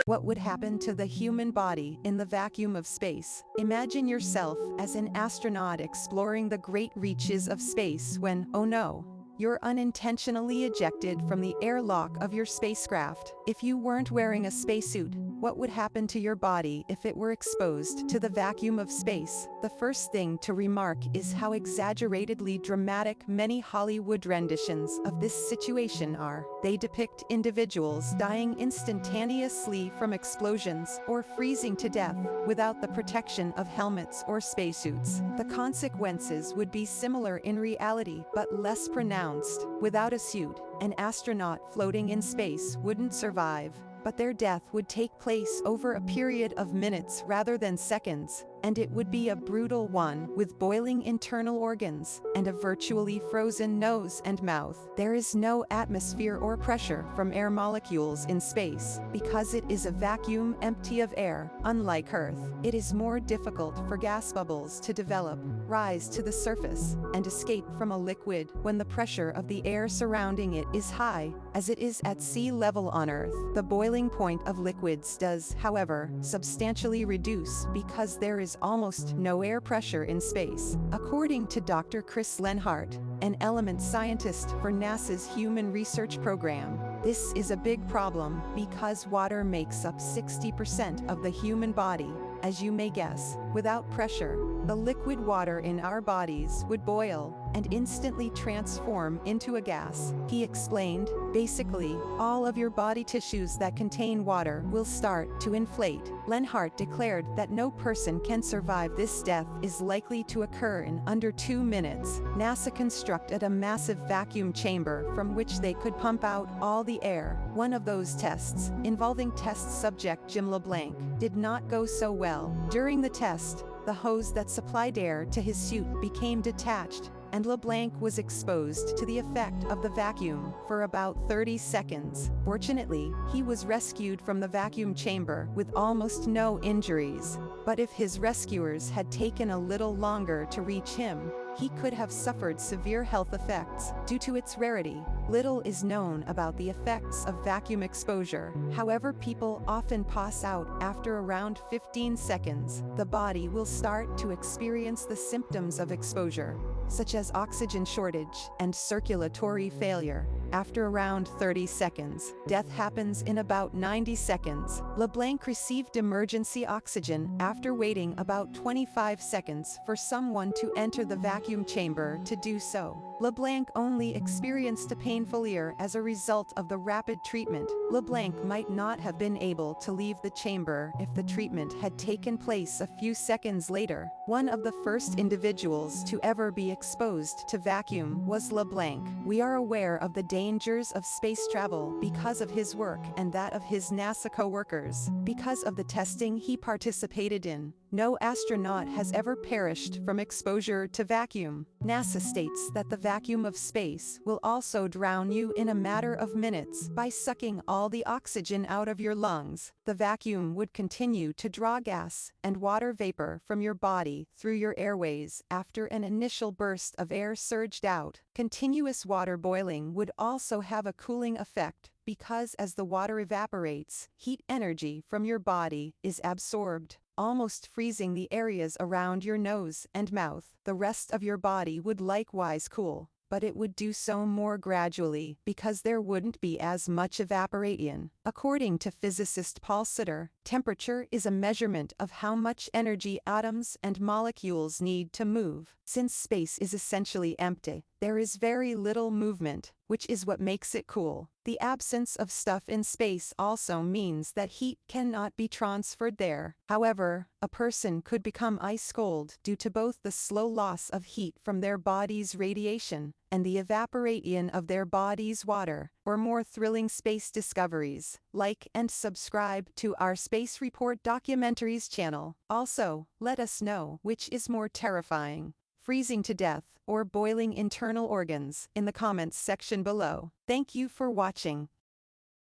What would happen to the human body in the vacuum of space? Imagine yourself as an astronaut exploring the great reaches of space when, oh no, you're unintentionally ejected from the airlock of your spacecraft. If you weren't wearing a spacesuit, what would happen to your body if it were exposed to the vacuum of space? The first thing to remark is how exaggeratedly dramatic many Hollywood renditions of this situation are. They depict individuals dying instantaneously from explosions or freezing to death without the protection of helmets or spacesuits. The consequences would be similar in reality but less pronounced. Without a suit, an astronaut floating in space wouldn't survive, but their death would take place over a period of minutes rather than seconds, and it would be a brutal one with boiling internal organs and a virtually frozen nose and mouth. There is no atmosphere or pressure from air molecules in space because it is a vacuum empty of air. Unlike Earth, it is more difficult for gas bubbles to develop, rise to the surface, and escape from a liquid when the pressure of the air surrounding it is high, as it is at sea level on Earth. The boiling point of liquids does, however, substantially reduce because there is almost no air pressure in space. According to Dr. Chris Lenhart, an element scientist for NASA's Human Research Program, this is a big problem because water makes up 60% of the human body. As you may guess, without pressure, the liquid water in our bodies would boil and instantly transform into a gas. He explained, basically, all of your body tissues that contain water will start to inflate. Lenhart declared that no person can survive this. Death is likely to occur in under 2 minutes. NASA constructed a massive vacuum chamber from which they could pump out all the air. One of those tests, involving test subject Jim LeBlanc, did not go so well. During the test, the hose that supplied air to his suit became detached, and LeBlanc was exposed to the effect of the vacuum for about 30 seconds. Fortunately, he was rescued from the vacuum chamber with almost no injuries. But if his rescuers had taken a little longer to reach him, he could have suffered severe health effects. Due to its rarity, little is known about the effects of vacuum exposure. However, people often pass out after around 15 seconds. The body will start to experience the symptoms of exposure, such as oxygen shortage and circulatory failure. After around 30 seconds, death happens in about 90 seconds. LeBlanc received emergency oxygen after waiting about 25 seconds for someone to enter the vacuum chamber to do so. LeBlanc only experienced a painful ear as a result of the rapid treatment. LeBlanc might not have been able to leave the chamber if the treatment had taken place a few seconds later. One of the first individuals to ever be exposed to vacuum was LeBlanc. We are aware of the dangers of space travel because of his work and that of his NASA co-workers. Because of the testing he participated in, no astronaut has ever perished from exposure to vacuum. NASA states that the vacuum of space will also drown you in a matter of minutes by sucking all the oxygen out of your lungs. The vacuum would continue to draw gas and water vapor from your body through your airways after an initial burst of air surged out. Continuous water boiling would also have a cooling effect because as the water evaporates, heat energy from your body is absorbed, almost freezing the areas around your nose and mouth. The rest of your body would likewise cool, but it would do so more gradually because there wouldn't be as much evaporation. According to physicist Paul Sutter, temperature is a measurement of how much energy atoms and molecules need to move. Since space is essentially empty, there is very little movement, which is what makes it cool. The absence of stuff in space also means that heat cannot be transferred there. However, a person could become ice cold due to both the slow loss of heat from their body's radiation and the evaporation of their body's water. For more thrilling space discoveries, like and subscribe to our Space Report Documentaries channel. Also, let us know which is more terrifying, freezing to death or boiling internal organs, in the comments section below. Thank you for watching.